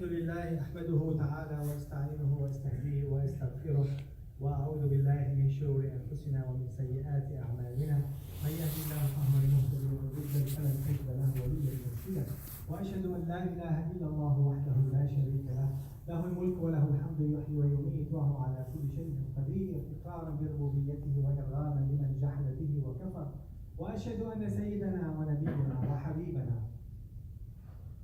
الحمد لله أحمده تعالى واستعينه واستهديه واستغفره وأعوذ بالله من شرور أنفسنا ومن سيئات أعمالنا من يهد الله فهو المهتدي ومن يضلل فلن تجد له وليا مرشدا وأشهد أن لا إله إلا الله وحده لا شريك له له الملك وله الحمد يحيي ويميت وهو على كل شيء قدير إقرارا بربوبيته وإرغاما لمن جحد به وكفر وأشهد أن سيدنا ونبينا وحبيبنا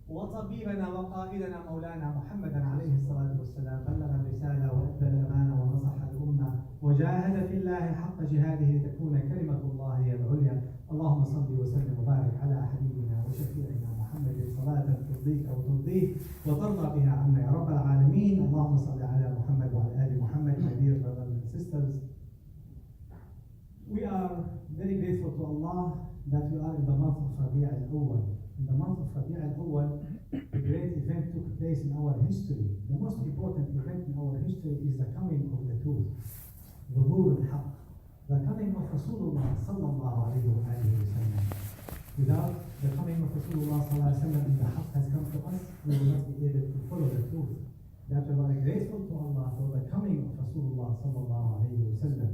وطبيبنا وقائدنا مولانا محمدا عليه الصلاة والسلام بلغ الرسالة وأدى الأمانة ونصح الأمة وجاهد في الله حق جهاده لتكون كلمة الله هي العليا. اللهم صل وسلم وبارك على حبيبنا وشفيعنا محمد صلاة ترضيك وترضيه وترضى بها عنا يا رب العالمين. اللهم صل على محمد وعلى آل محمد. My dear brothers and sisters, we are very grateful to Allah that we are in the month of Rabi' al-Awwal. In the month of Rabi' al-Awwal, a great event took place in our history. The most important event in our history is the coming of the truth, ظهور الحق, the coming of Rasulullah sallallahu alayhi wa sallam. Without the coming of Rasulullah sallallahu alayhi wa sallam and the haqq has come to us, we will not be able to follow the truth. Therefore, we are grateful to Allah for the coming of Rasulullah sallallahu alayhi wa sallam.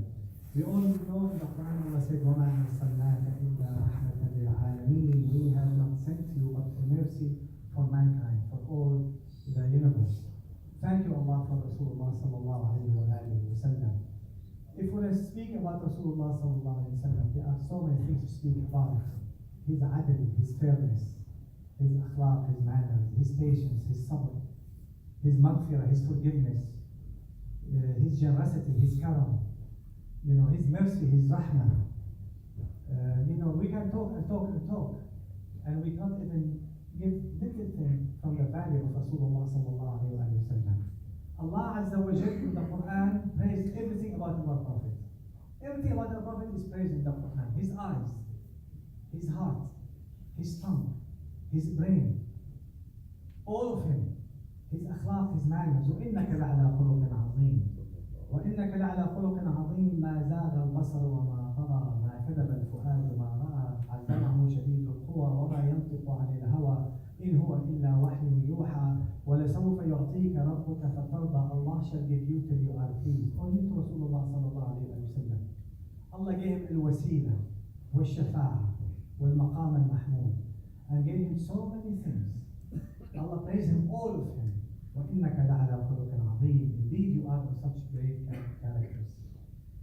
We all know in the Quran Allah said, وَمَا أَرْسَلْنَاكَ إِلَّا رَحْمَةً لِلْعَالَمِينَ. We have not sent you but for mercy for mankind, for all the universe. Thank you Allah for Rasulullah sallallahu alayhi wa sallam. If we speak about Rasulullah sallallahu alayhi wa sallam, there are so many things to speak about. His adl, his fairness, his akhlaq, his manners, his patience, his sabr, his maghfirah, his forgiveness, his generosity, his karam, his mercy, his rahmah. We can talk and talk and talk, and we can't even give little thing from the value of Rasulullah sallallahu alayhi wa sallam. Allah Azza wa Jal in the Quran praised everything about our Prophet. Everything about our Prophet is praised in the Quran. His eyes, his heart, his tongue, his brain, all of him, his akhlaq, his manners. وَإِنَّكَ لَعَلَى خُلُقٍ عَظِيمٍ وَإِنَّكَ لَعَلَى خُلُقٍ عَظِيمٍ مَا زَاغَ الْبَصَرُ وَمَا طَغَى مَا كَذَبَ الْفُؤَادُ مَا رَأَى عَلَّمَهُ شَدِيدُ الْقُوَى وَمَا يَنطِقُ عَنِ الْهَوَى إِنْ هُوَ إِلَّا وَحْيٌ يُوحَى وَلَسَوْفَ يُعْطِيكَ رَبُّكَ فَتَرْضَى. Allah shall give you till you are pleased. Only to Rasulullah sallallahu alayhi wa sallam. Allah gave him al-wasila, wal-shafa'a, wal-maqam al-mahmud, and gave him so many things. Allah praised him, all of him. وَإِنَّكَ لَعَلَى خُلُقٍ عَظِيمٍ. Indeed, you are of such great characters.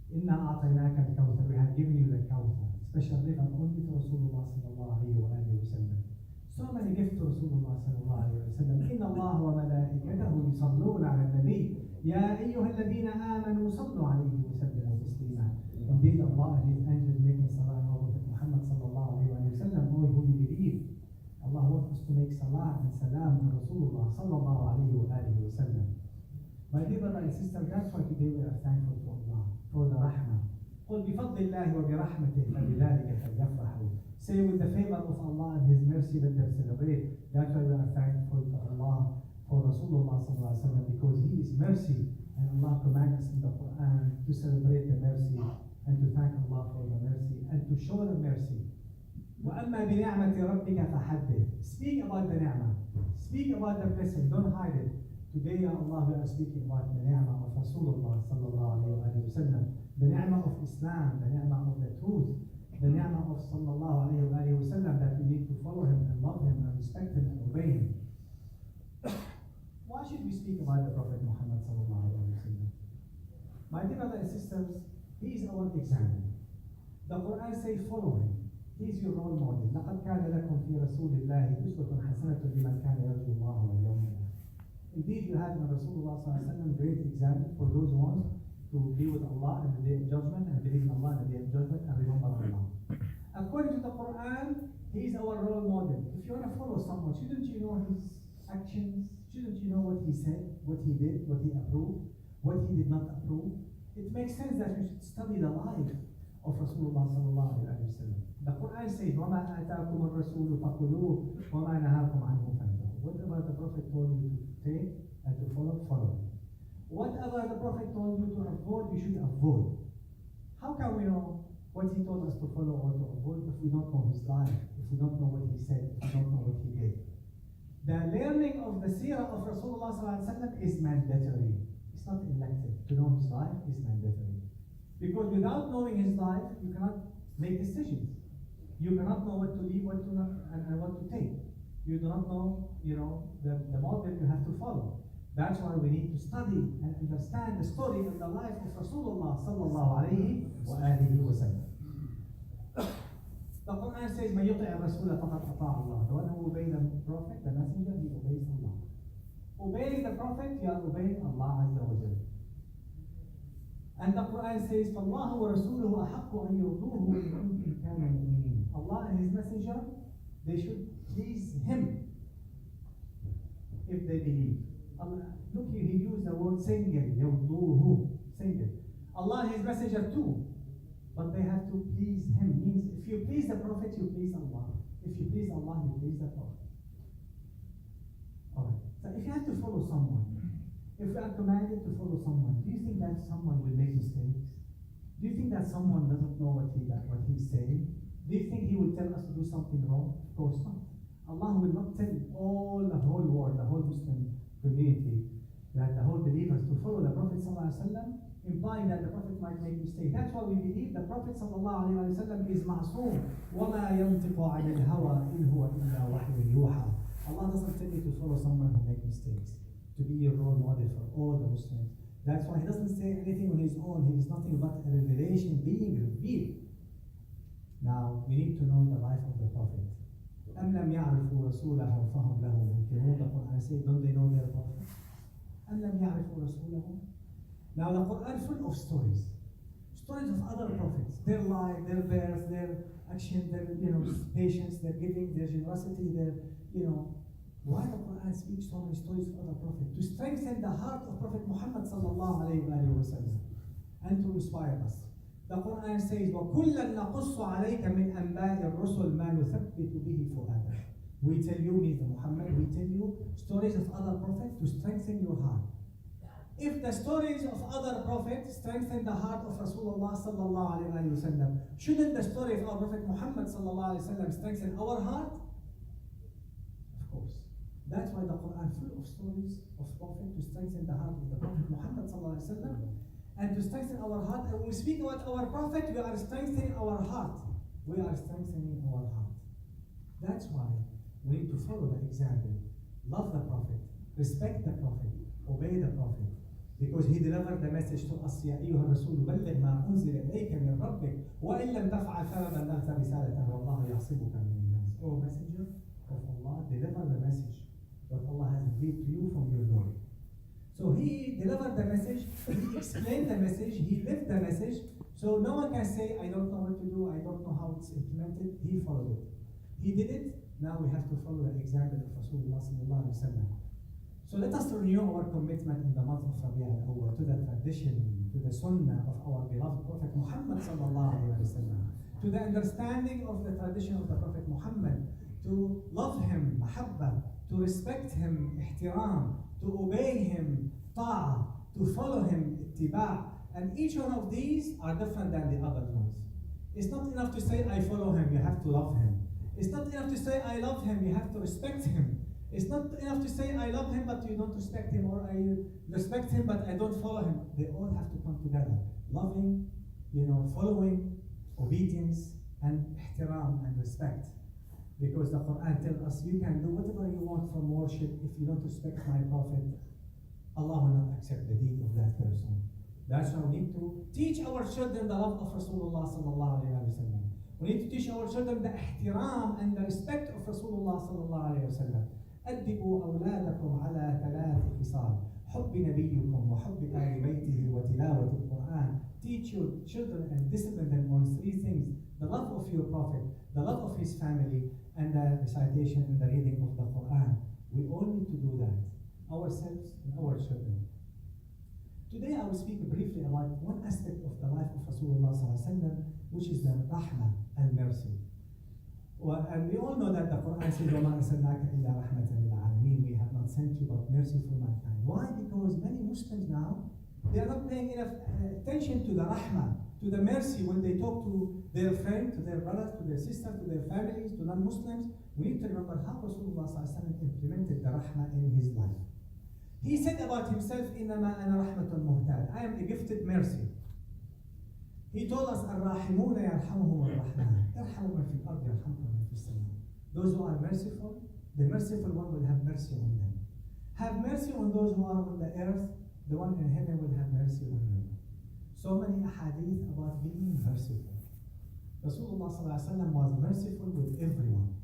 إِنَّا أَعْطَيْنَاكَ الْكَوْثَرَ. We have given you the Kawthar. Special gift only to Rasulullah sallallahu alayhi wa sallam. So many gifts to Rasulullah sallallahu alayhi wa sallam. إِنَّ اللَّهَ وَمَلَائِكَتَهُ يُصَلُّونَ عَلَى النَّبِيِّ يَا أَيُّهَا الَّذِينَ آمَنُوا صَلُّوا عَلَيْهِ وَسَلِّمُوا تَسْلِيمًا. Indeed, Allah and His angels making salah on Prophet Muhammad sallallahu alayhi wa sallam. All who believe, Allah wants us to make salah and salam on Rasulullah sallallahu alayhi wa sallam. My dear brothers and sisters, that's why today we are thankful to Allah for the rahmah. قُلْ بِفَضْلِ اللَّهِ وَبِرَحْمَتِهِ فَبِذَلِكَ فَلْيَفْرَحُوا. Say with the favor of Allah and His mercy, let them celebrate. That's why we are thankful to Allah for Rasulullah sallallahu alayhi wa sallam, because He is mercy, and Allah commands us in the Quran to celebrate the mercy and to thank Allah for the mercy and to show the mercy. وَأَمَّا بِنِعْمَةِ رَبِّكَ فَحَدِّثْ. Speak about the ni'mah. Speak about the blessing. Don't hide it. Today, Ya Allah, we are speaking about the ni'mah of Rasulullah sallallahu alayhi wa sallam, the ni'mah of Islam, the ni'mah of the truth, the ni'mah of sallallahu alayhi wa sallam, that we need to follow him and love him and respect him and obey him. Why should we speak about the Prophet Muhammad sallallahu alayhi wa sallam? My dear brothers and sisters, he is our example. The Quran says follow him. He is your role model. لَقَدْ كَانَ لَكُمْ فِي رَسُولِ اللَّهِ أُسْوَةٌ حَسَنَةٌ لِمَنْ كَانَ يَرْجُو اللَّهَ وَالْيَوْمَ الْآخِرَ. Indeed, you have in Rasulullah sallallahu alayhi wa sallam great example for those who want to be with Allah in the day of judgment and believe in Allah in the day of judgment and remember Allah. According to the Quran, he is our role model. If you want to follow someone, shouldn't you know his actions? Shouldn't you know what he said, what he did, what he approved, what he did not approve? It makes sense that you should study the life of Rasulullah sallallahu alayhi wa sallam. The Quran says, وَمَا آتَاكُمُ الرَّسُولُ فَخُذُوهُ وَمَا نَهَاكُمْ عَنْهُ فَانْتَهُوا. Whatever the Prophet told you to take and to follow, follow. Whatever the Prophet told you to avoid, you should avoid. How can we know what he told us to follow or to avoid if we don't know his life, if we don't know what he said, if we don't know what he did? The learning of the seerah of Rasulullah sallallahu alaihi wasallam is mandatory. It's not elective. To know his life is mandatory. Because without knowing his life, you cannot make decisions. You cannot know what to leave, what to not, and what to take. You do not know, the model you have to follow. That's why we need to study and understand the story of the life of Rasulullah sallallahu alayhi wa alihi wa sallam. The Quran says, مَن يُطِعِ الرَّسُولَ فَقَدْ أَطَاعَ اللَّهَ. The one who obeys the Prophet, the messenger, he obeys Allah. Obeying the Prophet, you are obeying Allah Azza wa Jalla. And the Quran says, فَاللَّهُ وَرَسُولُهُ أَحَقُّ أَن يُرْضُوهُ إِن كُنتُمْ كَانُوا مُؤْمِنِينَ. Allah and His messenger, they should please Him if they believe. Look here, he used the word single, يرضوه, single. Allah and His messenger too, but they have to please Him. Means if you please the Prophet, you please Allah. If you please Allah, you please the Prophet. Alright. So if you have to follow someone, if we are commanded to follow someone, do you think that someone will make mistakes? Do you think that someone doesn't know what he's saying? Do you think he will tell us to do something wrong? Of course not. Allah will not tell the whole world, the whole Muslim community, that the whole believers to follow the Prophet ﷺ, implying that the Prophet might make mistakes. That's why we believe the Prophet ﷺ is ma'soom. وَمَا يَنْطِقُ عَنِ الْهَوَىٰ إِنْ هُوَ إِلَّا وَحْيٌ يُوحَىٰ. Allah doesn't tell you to follow someone who makes mistakes, to be a role model for all the Muslims. That's why he doesn't say anything on his own. He is nothing but a revelation being revealed. Now, we need to know the life of the Prophet. أَمْ لَمْ يَعْرِفُوا رَسُولَهُ فَهُمْ لَهُ مُنْكِرُونَ. The Quran says, don't they know their Prophet? أَمْ لَمْ يَعْرِفُوا رَسُولَهُ. Now, the Quran is full of stories. Stories of other prophets. Their life, their birth, their action, their patience, their giving, their generosity, their, why the Quran speaks so many stories of other prophets? To strengthen the heart of Prophet Muhammad sallallahu alayhi wa sallam and to inspire us. The Quran says, وَكُلًّا نَقُصُّ عَلَيْكَ مِنْ أَنْبَاءِ الرُّسُلِ مَا نُثَبِّتُ بِهِ فُؤَادَكَ. We tell you, Mr. Muhammad, we tell you stories of other prophets to strengthen your heart. If the stories of other prophets strengthen the heart of Rasulullah sallallahu alayhi wa sallam, shouldn't the story of our Prophet Muhammad sallallahu alayhi wa sallam strengthen our heart? Of course. That's why the Quran is full of stories of Prophet to strengthen the heart of the Prophet Muhammad sallallahu alayhi wa sallam and to strengthen our heart. And when we speak about our Prophet, we are strengthening our heart. We are strengthening our heart. That's why we need to follow the example. Love the Prophet, respect the Prophet, obey the Prophet. Because he delivered the message to us, يا أيها الرسول بلغ ما أنزل إليك من ربك وإن لم تفعل فما بلغت رسالته والله يحسبك من الناس. O messenger of Allah, deliver the message that Allah has revealed to you from your Lord. So he delivered the message, he explained the message, he lived the message. So no one can say, I don't know what to do, I don't know how it's implemented. He followed it. He did it. Now we have to follow the example of Rasulullah sallallahu alaihi wasallam. So let us renew our commitment in the month of Rabi' al-Awwal to the tradition, to the sunnah of our beloved Prophet Muhammad sallallahu alaihi wasallam, to the understanding of the tradition of the Prophet Muhammad, to love him, mahabba, to respect him, ihtiram, to obey him, ta'ah, to follow him, ittiba'. And each one of these are different than the other ones. It's not enough to say, I follow him, you have to love him. It's not enough to say, I love him, you have to respect him. It's not enough to say, I love him, but you don't respect him, or I respect him, but I don't follow him. They all have to come together. Loving, following, obedience, and ihtiram, and respect. Because the Quran tells us, you can do whatever you want from worship. If you don't respect my Prophet, Allah will not accept the deed of that person. That's why we need to teach our children the love of Rasulullah sallallahu alayhi wa sallam. We need to teach our children the ihtiram and the respect of Rasulullah sallallahu alayhi wa sallam. أدبوا أولادكم على 3 خصال حب نبيكم وحب آل بيته وتلاوة القرآن. Teach your children and discipline them on 3 things: the love of your Prophet, the love of his family, and the recitation and the reading of the Quran. We all need to do that, ourselves and our children. Today I will speak briefly about one aspect of the life of Rasulullah sallallahu alaihi wasallam, which is the rahmah and mercy. And we all know that the Quran says, وَمَا أَرْسَلْنَاكَ إِلَّا رَحْمَةً لِلْعَالَمِينَ. We have not sent you but mercy for mankind. Why? Because many Muslims now, they are not paying enough attention to the rahmah, to the mercy when they talk to their friend, to their brothers, to their sisters, to their families, to non-Muslims. We need to remember how Rasulullah implemented the rahmah in his life. He said about himself, إِنَّمَا أَنَا رَحْمَةٌ مُهْتَادٌ, I am a gifted mercy. He told us, الراحمون يرحمهم الرحمن ارحموا من في الأرض يرحمكم من في السماء. Those who are merciful, the merciful one will have mercy on them. Have mercy on those who are on the earth, the one in heaven will have mercy on them. So many ahadith about being merciful. Rasulullah was merciful with everyone.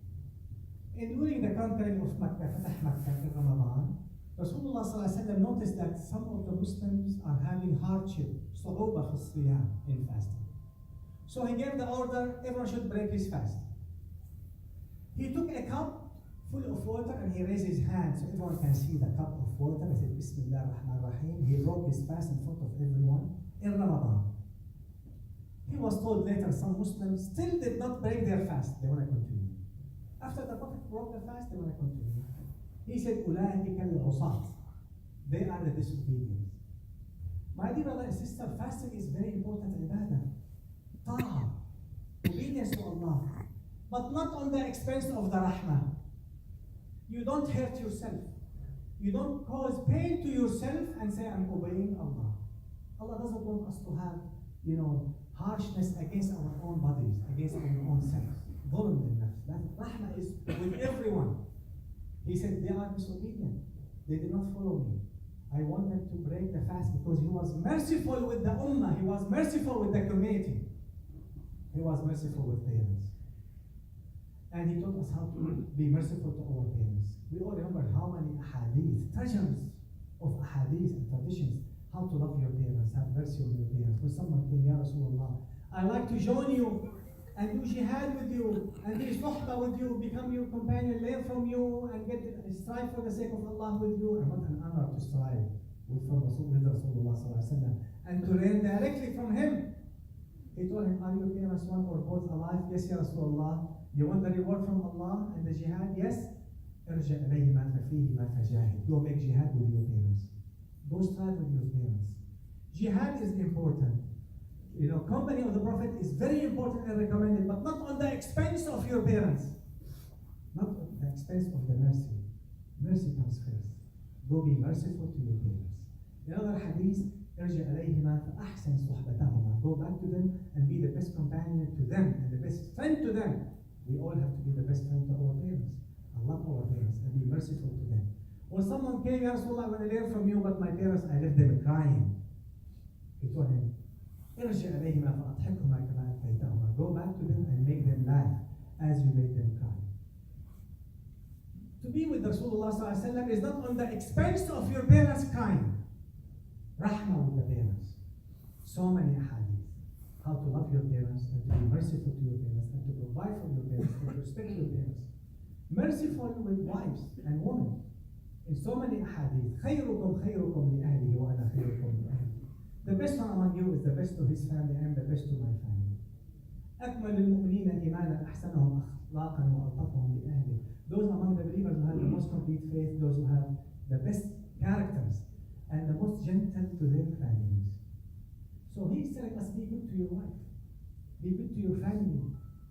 And during the conquering of Makkah, Fatah Makkah in Ramadan, Rasulullah noticed that some of the Muslims are having hardship, صعوبة في الصيام, in fasting. So he gave the order, everyone should break his fast. He took a cup full of water and he raised his hand so everyone can see the cup of water. He said, Bismillah ar-Rahman ar-Rahim. He broke his fast in front of everyone in Ramadan. He was told later some Muslims still did not break their fast. They want to continue. After the Prophet broke the fast, they want to continue. He said, أُولَٰئِكَ الْعُصَاةِ. They are the disobedient. My dear brother and sister, fasting is very important ibadah. Ta'ah, obedience to Allah. But not on the expense of the rahmah. You don't hurt yourself. You don't cause pain to yourself and say, I'm obeying Allah. Allah doesn't want us to have, harshness against our own bodies, against our own selves. Dhulm bin nafs. That rahmah is with everyone. He said, they are disobedient. They did not follow me. I want them to break the fast because he was merciful with the ummah. He was merciful with the community. He was merciful with parents. And he taught us how to be merciful to our parents. We all remember how many ahadith, treasures of ahadith and traditions, how to love your parents, have mercy on your parents. When someone came, Ya Rasulullah, I'd like to join you and do jihad with you and do khutbah with you, become your companion, learn from you and strive for the sake of Allah with you. And what an honor to strive with Rasulullah and to learn directly from him. He told him, are your parents one or both alive? Yes, Ya Rasulullah. You want the reward from Allah and the jihad? Yes. ارجع إليهما ففيهما فجاهد. Go make jihad with your parents. Go strive with your parents. Jihad is important. Company of the Prophet is very important and recommended, but not on the expense of your parents. Not on the expense of the mercy. Mercy comes first. Go be merciful to your parents. In other hadith, ارجع إليهما فأحسن صحبتهما. Go back to them and be the best companion to them and the best friend to them. We all have to be the best friend to our parents. I love our parents and be merciful to them. When someone came, Ya Rasulullah, I want to learn from you, but my parents, I left them crying. He told him, ارجع إليهما فأضحكهما كما أبكيتهما. Go back to them and make them laugh as you made them cry. To be with Rasulullah is not on the expense of your parents crying. Rahmah with the parents. So many ahadith. How to love your parents and to be merciful to your parents and to provide for your parents and to respect your parents. Merciful with wives and women. In so many ahadith. خيركم خيركم لأهله وأنا خيركم لأهلي. The best one among you is the best to his family and the best to my family. أكمل المؤمنين إيمانا أحسنهم أخلاقا وألطفهم لأهله. Those among the believers who have the most complete faith, those who have the best characters and the most gentle to their families. So he's telling us, be good to your wife, be good to your family.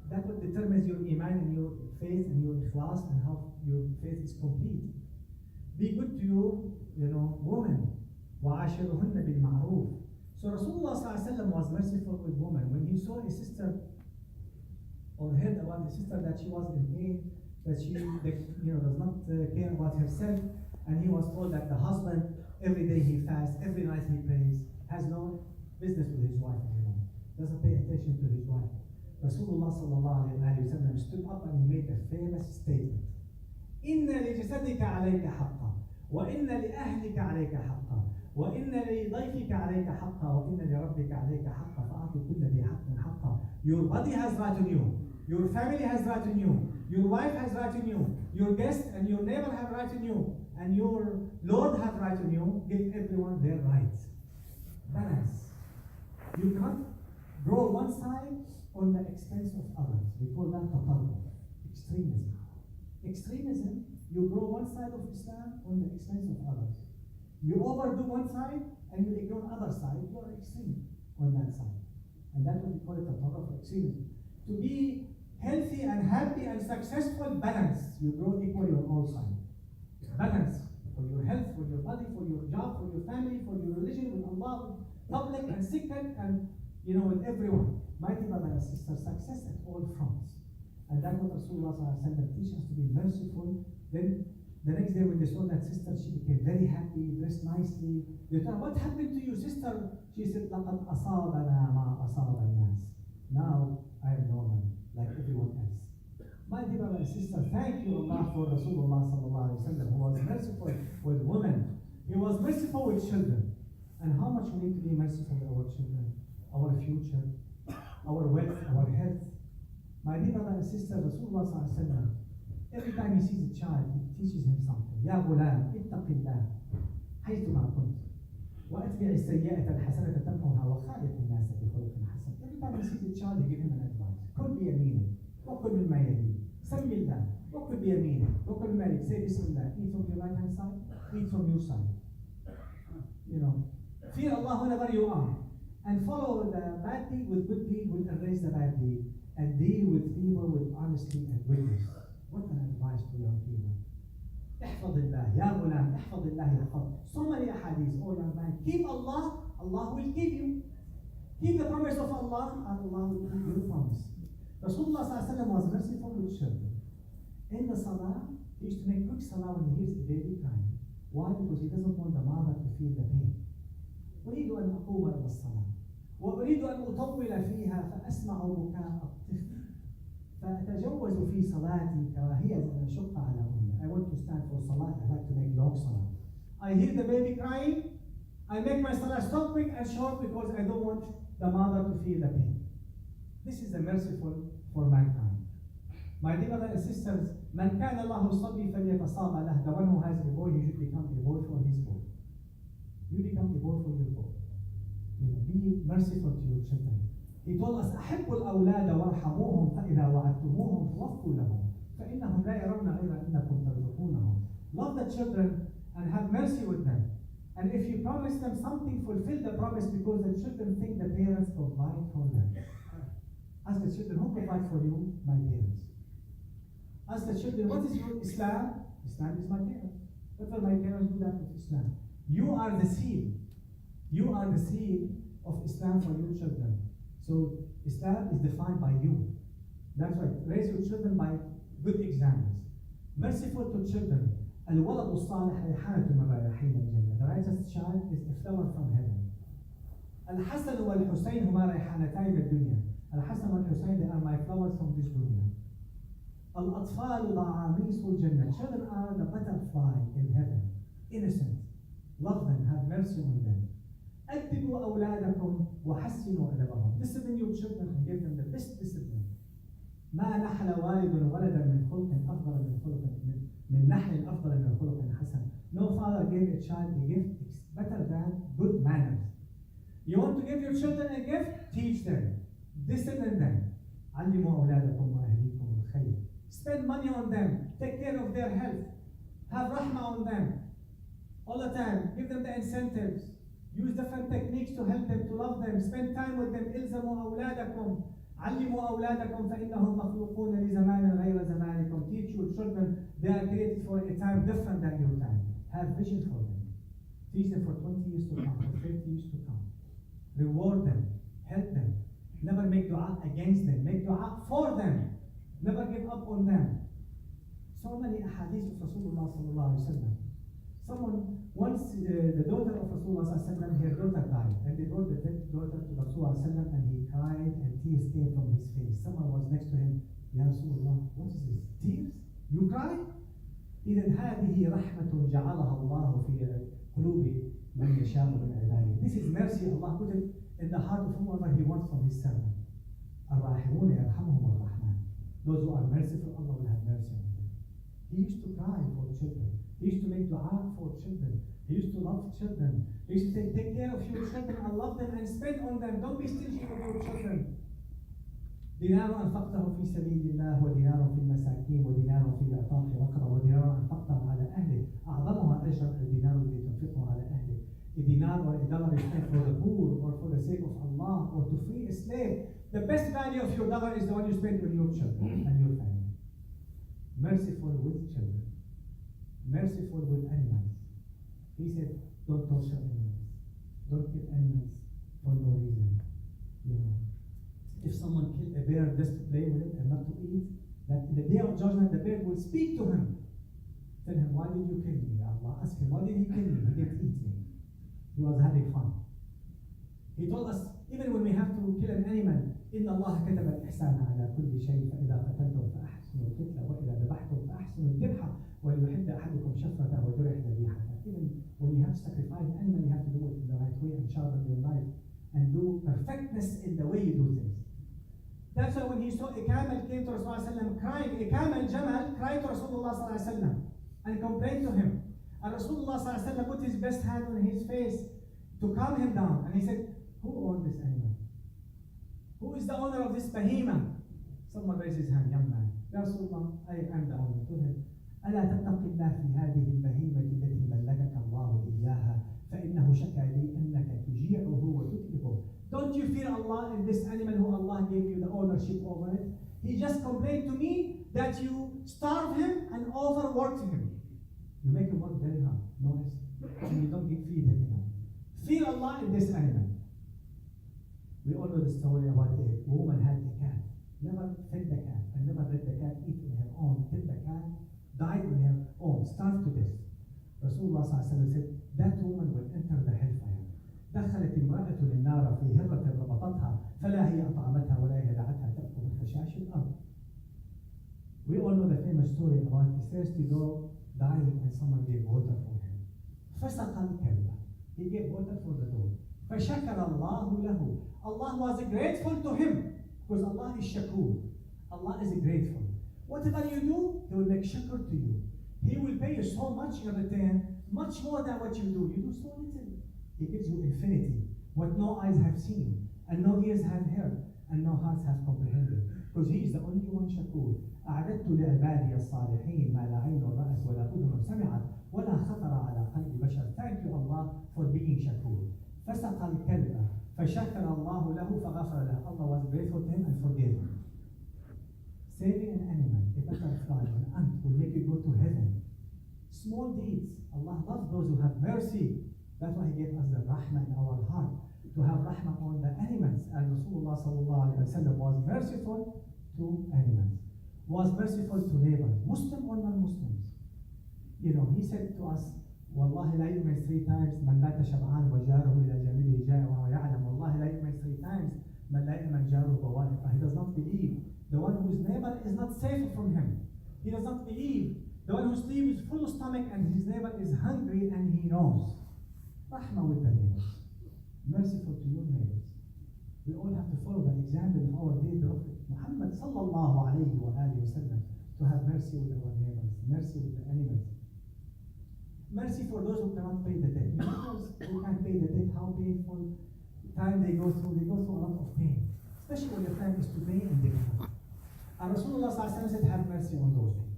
That's what determines your iman and your faith and your ikhlas and how your faith is complete. Be good to your woman. وَعَاشِرُهُنَّ بِالْمَعْرُوفِ. So Rasulullah was merciful with women. When he saw a sister or heard about a sister that she was in pain, that she does not care about herself, and he was told that the husband, every day he fasts, every night he prays, has no business with his wife anymore, doesn't pay attention to his wife. Rasulullah stood up and he made a famous statement. إِنَّ لِجَسَدِكَ عَلَيْكَ حَقًّا وَإِنَّ لِأَهْلِكَ عَلَيْكَ حَقًّا وَإِنَّ لِضَيْفِكَ عَلَيْكَ حَقًّا وَإِنَّ لِرَبِّكَ عَلَيْكَ حَقًّا فَأَعْطِ كُلَّ ذِي حَقٍّ حَقًّا. Your body has right on you. Your family has right on you. Your wife has right on you. Your guest and your neighbor have right on you. And your Lord have right on you. Give everyone their rights. Balance. You can't grow one side on the expense of others. We call that tatarruf, extremism. Extremism, you grow one side of Islam on the expense of others. You overdo one side and you ignore other side, you are extreme on that side. And that's what we call it tatarruf, extremism. To be healthy and happy and successful, balance. You grow equally on all sides. Balance for your health, for your body, for your job, for your family, for your religion, with Allah, public and secret, and with everyone. Mighty brothers and sisters, success at all fronts. And that's what Rasulullah teaches us, to be merciful. Then the next day when they saw that sister, she became very happy, dressed nicely. They told her, what happened to you, sister? She said, لَقَدْ أَصَابَنَا مَا أَصَابَ النَّاسِ. Now I am normal, like everyone else. My dear brother and sister, thank you Allah for Rasulullah sallallahu alaihi wasallam, who was merciful with women. He was merciful with children. And how much we need to be merciful with our children, our future, our wealth, our health. My dear brother and sister, Rasulullah sallallahu alaihi wasallam, every time he sees a child, he teaches him something. يا غلام اتق الله حيثما كنت واتبع السيئة الحسنة تمحها وخالق الناس بخلق حسن. Every time he sees a child, he gives him an advice. كل بيمينك وكل مما يليك. سمي الله وكل بيمينك وكل مما يليك. Say Bismillah. Eat from your right hand side, eat from your side. Fear Allah whenever you are. And follow the bad deed with good deed, will erase the bad deed. And deal with people with honesty and goodness. What an advice to young people. احفظ الله يا غلام احفظ الله يحفظ. So many ahadith. Oh young man, keep Allah, Allah will keep you. Keep the promise of Allah, and Allah will keep your promise. Rasulullah was merciful with children. In the salah, he used to make quick salah when he hears a baby crying. Why? Because he doesn't want the mother to feel the pain. أريد أن أقوم إلى الصلاة وأريد أن أطول فيها فأسمع بكاء الطفل فأتجوز في صلاتي كراهية أن أشق على أمي. I want to stand for salah. I like to make long salah. I hear the baby crying. I make my salah stop quick and short because I don't want the mother to feel the pain. This is the merciful for mankind. My dear brothers and sisters, من كان الله صبي فليتصاب له. The one who has a boy, he should become a boy for his boy. You become a boy for your boy. Be merciful to your children. He told us, أحبوا الأولاد وارحموهم فإذا وعدتموهم فوفوا لهم فإنهم لا يرون غير أنكم ترزقونهم. Love the children and have mercy with them. And if you promise them something, fulfill the promise, because the children think the parents provide for them. Ask the children, who provide for you? My parents. Ask the children, what is your Islam? Islam is my parents. What will my parents do that with Islam? You are the seal. You are the seal of Islam for your children. So Islam is defined by you. That's right. Raise your children by good examples. Merciful to children. الولد الصالح ريحانة من رياحين الجنة. The righteous child is a flower from heaven. الحسن والحسين هما ريحانتين الدنيا. الحسن والحسين, they are my flowers from this dunya. الأطفال ضعاميس الجنة. Children are the butterfly in heaven. Innocent. Love them, have mercy on them. أدبوا أولادكم وحسنوا أدبهم. Discipline your children and give them the best discipline. ما نحل والد ولدا من خلق أفضل من نحل أفضل من خلق حسن. No father gave a child a gift better than good manners. You want to give your children a gift? Teach them. Discipline them. علموا أولادكم وأهليكم الخير. Spend money on them. Take care of their health. Have rahmah on them. All the time. Give them the incentives. Use different techniques to help them, to love them. Spend time with them. إلزموا أولادكم. علموا أولادكم فإنهم مخلوقون لزمان غير زمانكم. Teach your children. They are created for a time different than your time. Have vision for them. Teach them for 20 years to come, for 50 years to come. Reward them. Help them. Never make dua against them. Make dua for them. Never give up on them. So many ahadith of Rasulullah sallallahu alaihi wasallam. Someone once, the daughter of Rasulullah sallallahu alaihi wasallam, her daughter died, and they brought the dead daughter to Rasulullah sallallahu alaihi wasallam, and he cried, and tears came from his face. Someone was next to him. Ya Rasulullah, what is this? Tears? You cry? إذن هذه رحمة جعلها الله في قلوب من يشاء من عباده. This is mercy Allah put it in the heart of whoever He wants from His servant. الراحمون يرحمهم الرحمن. Those who are merciful, Allah will have mercy on them. He used to cry for children. He used to make dua for children. He used to love children. He used to say, take care of your children and love them and spend on them. Don't be stingy with your children. دينار أنفقته في سبيل الله ودينار في المساكين ودينار في إعطاء رقبة ودينار أنفقته على أهله أعظمها أجرا الدينار الذي تنفقه على أهله. A dinar or a dollar is spent for the poor or for the sake of Allah or to free a slave, the best value of your dollar is the one you spend on your children and your family. Merciful with children. Merciful with animals. He said, don't torture animals. Don't kill animals for no reason. You know, if someone killed a bear just to play with it and not to eat, that in the day of judgment, the bear will speak to him. Tell him, why did you kill me? Allah asked him, why did he kill me? He didn't eat me. He was having fun. He told us, even when we have to kill an animal, إن الله كتب الإحسان على كل شيء فإذا قتلتم فأحسنوا القتل وإذا ذبحتم فأحسنوا الذبح وليحد أحدكم شفرته وجرح ذبيحته. Even when you have to sacrifice an animal, you have to do it in the right way and sharpen your knife and do perfectness in the way you do things. That's why when he saw a camel came to Rasulullah crying, a camel, Jamal, cried to Rasulullah and complained to him. And Rasulullah put his best hand on his face to calm him down. And he said, who owned this animal? Who is the owner of this behemoth? Someone raised his hand, young man. Ya Rasulullah, I am the owner. To him, ألا تتق الله في هذه البهيمة التي ملكك الله إياها فإنه شكى لي أنك تجيعه وتتلفه. Don't you fear Allah in this animal who Allah gave you the ownership over it? He just complained to me that you starve him and overworked him. You make him work very hard. Notice, and you don't feed him enough. Fear Allah in this animal. We all know the story about a woman had a cat, never fed the cat, and never let the cat eat on her own till the cat died on her own, starved to death. Rasulullah said, that woman will enter the hellfire. دخلت امرأة النار في هرة ربطتها فلا هي أطعمتها ولا هي دعتها تأكل من خشاش الأرض. We all know the famous story about a thirsty dog dying and someone gave water for him. فسق الكلب. He gave water for the dog. فشكر الله له. Allah was grateful to him because Allah is shakur. Allah is grateful. Whatever you do, He will make shukr to you. He will pay you so much in return, much more than what you do. You do so little. He gives you infinity, what no eyes have seen, and no ears have heard, and no hearts have comprehended. Because He is the only one shakur. أعددت لعبادي الصالحين ما لا عين رأت ولا أذن سمعت ولا خطر على قلب بشر. Thank you Allah for being shakur. فسق الكلب فشكر الله له فغفر له. Allah was grateful to him and forgave him. Saving an animal, a butterfly, an ant will make you go to heaven. Small deeds. Allah loves those who have mercy. That's why He gave us the rahmah in our heart, to have rahmah on the animals. And Rasulullah was merciful to animals, was merciful to neighbors, Muslim or non-Muslims. You know, He said to us, والله لا يؤمن 3 times من بات شبعان وجاره إلى جانبه جائع وهو يعلم. والله لا يؤمن 3 times من لا يؤمن جاره بوائقه. He does not believe the one whose neighbor is not safe from him. He does not believe the one who sleeps full of stomach and his neighbor is hungry and he knows. Rahmah with the neighbors. Merciful to your neighbors. We all have to follow the example of our dear Prophet Muhammad sallallahu alayhi wa alihi wa sallam, to have mercy with our neighbors, mercy with the animals. Mercy for those who cannot pay the debt. You know those who can't pay the debt, how painful time they go through. They go through a lot of pain, especially when the time is to pay and they cannot. And Rasulullah said, have mercy on those people.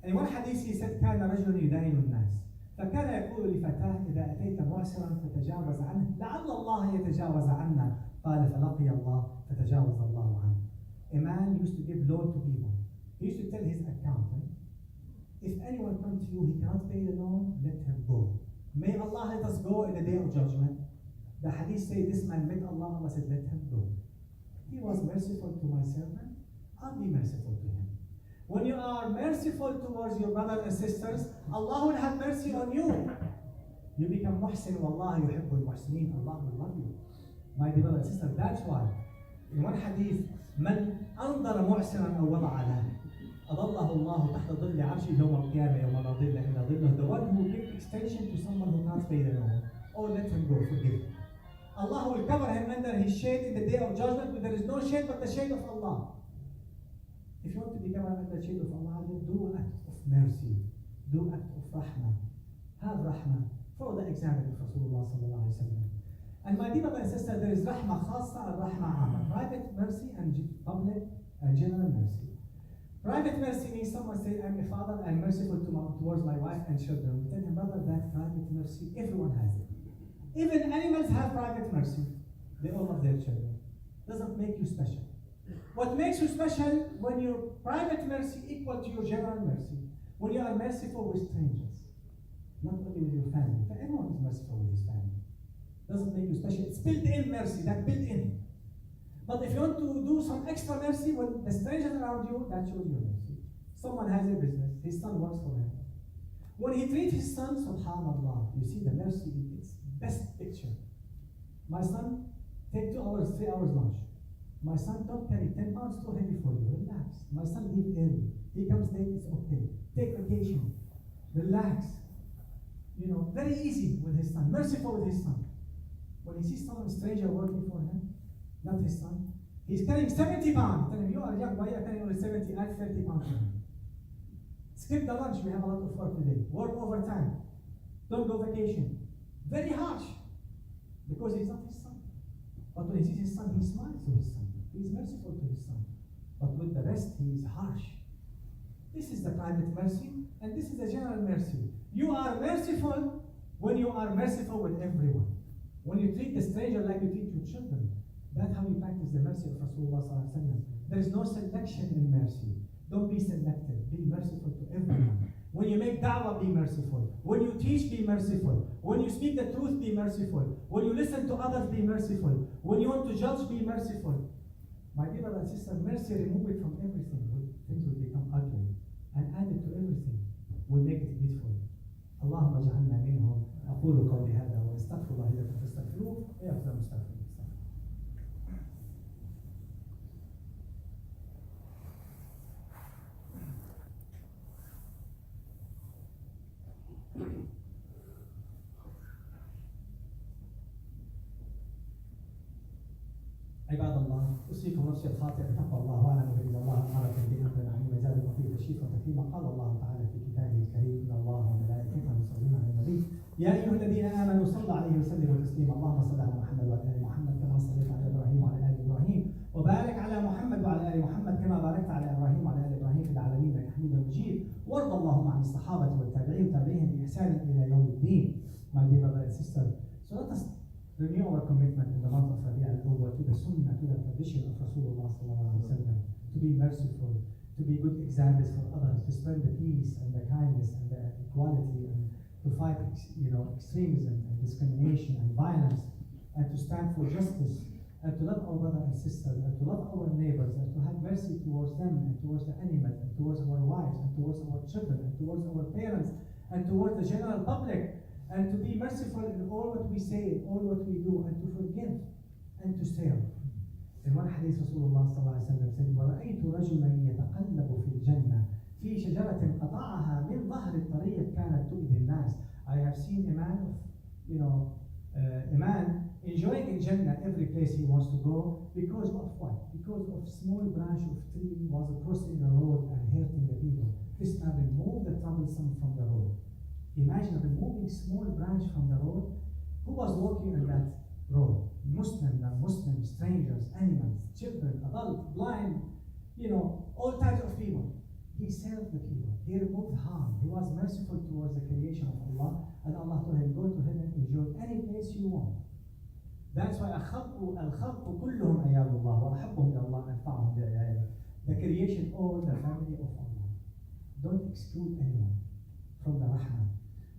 And in one hadith he said, كان رجل يداين الناس فكان يقول لفتاه إذا أتيت معسرا فتجاوز عنه لعل الله يتجاوز عنا قال فلقي الله فتجاوز الله عنه. A man used to give loan to people. He used to tell his accountant, if anyone comes to you, he cannot pay the loan, let him go. May Allah let us go in the day of judgment. The hadith say this man met Allah, Allah said let him go. He was merciful to my servant, I'll be merciful to him. When you are merciful towards your brothers and sisters, Allah will have mercy on you. You become muhsin, wallah yuhibbul muhsinin, Allah will love you. My dear brother and sister, that's why in one hadith, من أنظر معسرا أو وضع له أظله الله تحت ظل عرشه يوم القيامة يوم لا ظل إلا ظله. The one who gives extension to someone who can't pay the loan, or let him go, forgive him. Allah will cover him under His shade in the day of judgment, but there is no shade but the shade of Allah. If you want to be covered under the shade of Allah, do act of mercy, do act of rahmah, have rahmah. Follow the example of Rasulullah sallallahu alaihi wasallam. And my dear brother and sister, there is rahmah khassa and rahmah amma, private mercy and public and general mercy. Private mercy means someone say, I'm a father, I'm merciful towards my wife and children. Tell him, brother, that private mercy, everyone has it. Even animals have private mercy. They all love their children. Doesn't make you special. What makes you special when your private mercy equal to your general mercy? When you are merciful with strangers, not only with your family. Everyone is merciful with his family. Doesn't make you special. It's built-in mercy. That's built-in. But if you want to do some extra mercy when the strangers around you, that shows your mercy. Someone has a business. His son works for him. When he treats his son, subhanallah, you see the mercy in its best picture. My son, take 2 hours, 3 hours lunch. My son, don't carry 10 pounds too heavy for you. Relax. My son leave early. He comes late, it's okay. Take vacation. Relax. You know, very easy with his son. Merciful with his son. When he sees some stranger working for him, not his son, he's carrying 70 pounds. Tell him, you are young, why are you carrying only 70? Add 30 pounds for him. Skip the lunch, we have a lot of work today. Work overtime. Don't go vacation. Very harsh. Because he's not his son. But when he sees his son, he smiles to his son. He is merciful to his son. But with the rest, he is harsh. This is the private mercy, and this is the general mercy. You are merciful when you are merciful with everyone. When you treat the stranger like you treat your children. That's how you practice the mercy of Rasulullah sallallahu alaihi wasallam. There is no selection in mercy. Don't be selective. Be merciful to everyone. When you make da'wah, be merciful. When you teach, be merciful. When you speak the truth, be merciful. When you listen to others, be merciful. When you want to judge, be merciful. My dear brother and sister, mercy, remove it from everything. Things will become ugly. And add it to everything. Will make it beautiful. اللهم اجعلنا منهم. أقول قولي هذا وأستغفر الله لكم فاستغفروه ويغفر المستغفرين. عباد الله، أوصيكم نفسي الخاطئة بتقوى الله واعلموا بأن الله أمركم بأمر عظيم وزادكم فيه تشريفا وتكريما. قال الله تعالى في كتابه الكريم: إن الله وملائكته يصلون على النبي يا أيها الذين آمنوا صلوا عليه وسلموا تسليما. اللهم صل على محمد وعلى آل محمد كما صليت على إبراهيم وعلى آل إبراهيم وبارك على محمد وعلى آل محمد كما باركت على إبراهيم وعلى آل إبراهيم في العالمين إنك حميد مجيد. وارض اللهم عن الصحابة والتابعين وتابعيهم بإحسان إلى يوم الدين. My dear brother and sister, so let us renew our commitment in the month of Rabi' al-Awwal to the Sunnah, to the tradition of Rasulullah sallallahu alaihi wasallam, to be merciful, to be good examples for others, to spread the peace and the kindness and the equality, and to fight, extremism and discrimination and violence, and to stand for justice, and to love our brothers and sisters, and to love our neighbors, and to have mercy towards them, and towards the animals, and towards our wives, and towards our children, and towards our parents, and towards the general public. And to be merciful in all what we say, all what we do, and to forgive, and to serve. In one hadith, Rasulullah sallallahu alaihi wasallam said, وَرَأَيْتُ رَجُلًا يَتَقَلَّبُ فِي الْجَنَّةِ فِي شَجَرَةٍ قَطَعَهَا مِنْ ظَهْرِ الطَّرِيقِ كَانَتْ تُؤْذِي النَّاسِ. I have seen a man a man enjoying in Jannah every place he wants to go because of what? Because of small branch of tree was crossing the road and hurting the people. This man removed the troublesome from the road. Imagine removing small branch from the road. Who was walking on that road? Muslim, non-Muslim, strangers, animals, children, adults, blind, all types of people. He served the people. He removed harm. He was merciful towards the creation of Allah. And Allah told him, go to heaven, enjoy any place you want. That's why الخلق كلهم عيال الله وأحبهم إلى الله أنفعهم بعياله. The creation, all the family of Allah. Don't exclude anyone from the rahmah.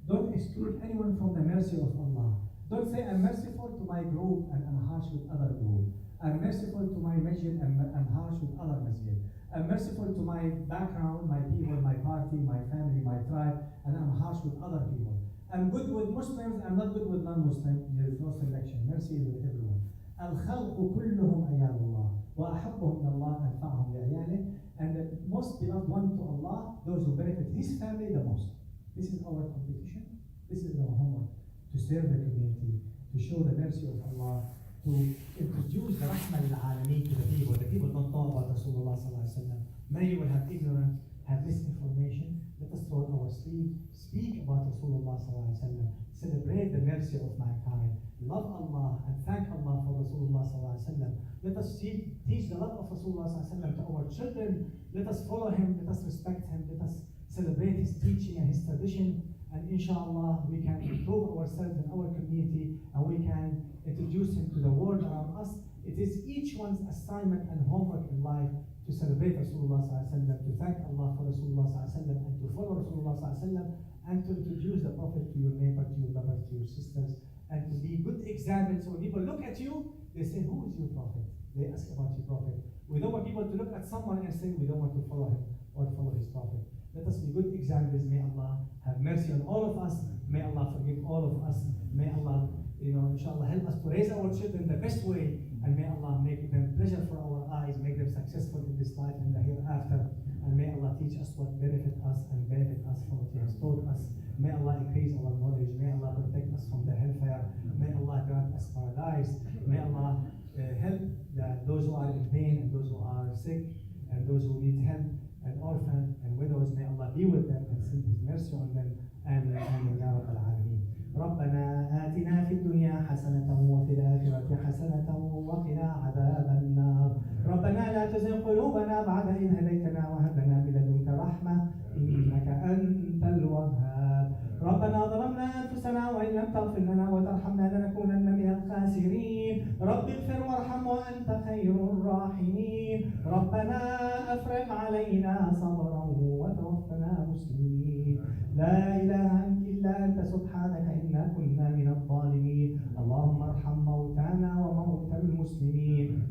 Don't exclude anyone from the mercy of Allah. Don't say, I'm merciful to my group and I'm harsh with other group. I'm merciful to my masjid and I'm harsh with other masjid. I'm merciful to my background, my people, my party, my family, my tribe, and I'm harsh with other people. I'm good with Muslims, I'm not good with non-Muslims. There is no selection. Mercy is with everyone. الخلق كلهم عيال الله وأحبهم إلى الله أنفعهم لعياله. And the most beloved one to Allah, those who benefit his family the most. This is our competition. This is our homework, to serve the community, to show the mercy of Allah, to introduce the rahmah al-alameen to the people. The people don't know about Rasulullah sallallahu alaihi wasallam. Many will have ignorance, have misinformation. Let us roll our sleeves, speak about Rasulullah sallallahu alaihi wasallam, celebrate the mercy of mankind, love Allah and thank Allah for Rasulullah sallallahu alaihi wasallam. Let us teach the love of Rasulullah sallallahu alaihi wasallam to our children. Let us follow him. Let us respect him. Let us celebrate his teaching and his tradition, and inshallah we can improve ourselves in our community, and we can introduce him to the world around us. It is each one's assignment and homework in life to celebrate Rasulullah sallallahu alaihi wasallam, to thank Allah for Rasulullah sallallahu alaihi wasallam, and to follow Rasulullah sallallahu alaihi wasallam, and to introduce the Prophet to your neighbor, to your brothers, to your sisters, and to be good examples. So when people look at you, they say, who is your Prophet? They ask about your Prophet. We don't want people to look at someone and say, we don't want to follow him or follow his Prophet. Let us be good examples. May Allah have mercy on all of us. May Allah forgive all of us. May Allah, inshallah, help us to raise our children the best way. And may Allah make them pleasure for our eyes, make them successful in this life and the hereafter. And may Allah teach us what benefit us and benefit us from what He has taught us. May Allah increase our knowledge. May Allah protect us from the hellfire. May Allah grant us paradise. May Allah help those who are in pain and those who are sick and those who need help and orphans and widows. May Allah be with them and send His mercy on them. Amin. Amin. Ya Rabbal Alameen. ربنا آتنا في الدنيا حسنة وفي الآخرة حسنة وقنا عذاب النار ربنا لا تزغ قلوبنا بعد إذ هديتنا وهب لنا من لدنك رحمة إنك أنت الوهاب ربنا ظلمنا أنفسنا وإن لم تغفر لنا وترحمنا لنكونن من الخاسرين رب اغفر وارحم وأنت خير الراحمين ربنا أفرغ علينا صبرا وتوفنا مسلمين لا إله إلا أنت سبحانك إنا كنا من الظالمين اللهم ارحم موتانا وموتى المسلمين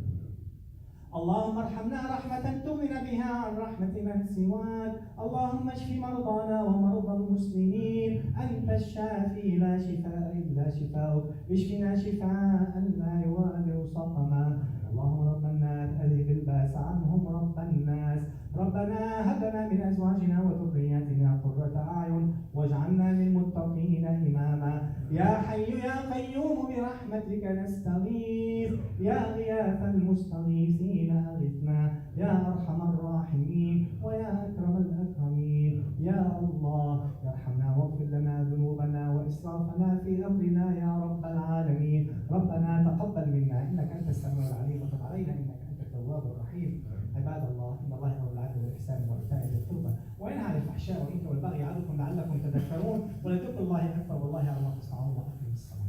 اللهم ارحمنا رحمة تغنى بها عن رحمة من سواك اللهم اشف مرضانا ومرضى المسلمين أنت الشافي لا شفاء إلا شفاؤك اشفنا شفاء لا يغادر سقما اللهم رب الناس أذهب الباس عنهم رب الناس ربنا هب لنا من أزواجنا وذرياتنا قرة أعين واجعلنا للمتقين إماما يا حي يا قيوم برحمتك نستغيث يا غياث المستغيثين أغثنا يا أرحم الراحمين ويا أكرم الأكرمين يا الله ارحمنا واغفر لنا ذنوبنا وإسرافنا في أمرنا يا رب العالمين ربنا تقبل منا إنك أنت السميع العليم وتب علينا إنك أنت التواب الرحيم عباد الله إن الله يأمر بالعدل والإحسان وإيتاء ذي القربى وينهى عن الفحشاء والإثم والبغي يعظكم لعلكم تذكرون ولذكر الله أكبر والله على ما تصنعون وأقيموا الصلاة